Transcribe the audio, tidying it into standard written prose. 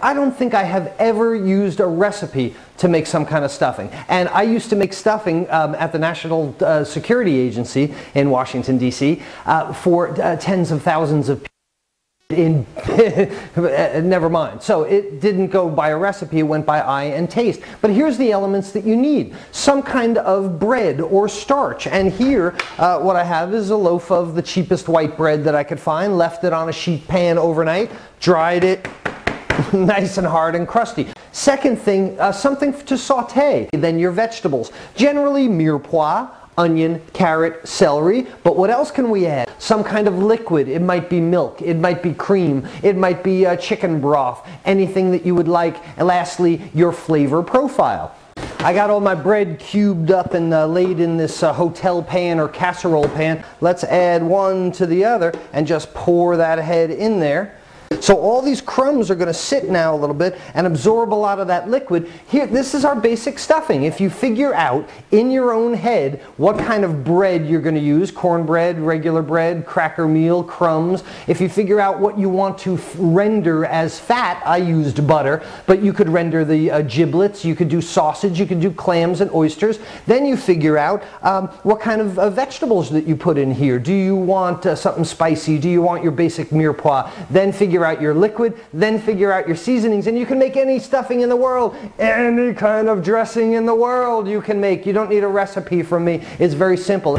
I don't think I have ever used a recipe to make some kind of stuffing. And I used to make stuffing at the National Security Agency in Washington, D.C. For tens of thousands of people. Never mind. So it didn't go by a recipe, it went by eye and taste. But here's the elements that you need. Some kind of bread or starch. And here what I have is a loaf of the cheapest white bread that I could find, left it on a sheet pan overnight, dried it nice and hard and crusty. Second thing, something to saute. Then your vegetables. Generally mirepoix, onion, carrot, celery, but what else can we add? Some kind of liquid. It might be milk, it might be cream, it might be chicken broth, anything that you would like. And lastly, your flavor profile. I got all my bread cubed up and laid in this hotel pan or casserole pan. Let's add one to the other and just pour that ahead in there. So all these crumbs are going to sit now a little bit and absorb a lot of that liquid. Here, this is our basic stuffing. If you figure out in your own head what kind of bread you're going to use, cornbread, regular bread, cracker meal, crumbs, if you figure out what you want to render as fat, I used butter, but you could render the giblets, you could do sausage, you could do clams and oysters. Then you figure out what kind of vegetables that you put in here. Do you want something spicy? Do you want your basic mirepoix? Then figure out your liquid, then figure out your seasonings, and you can make any stuffing in the world, any kind of dressing in the world you can make. You don't need a recipe from me. It's very simple.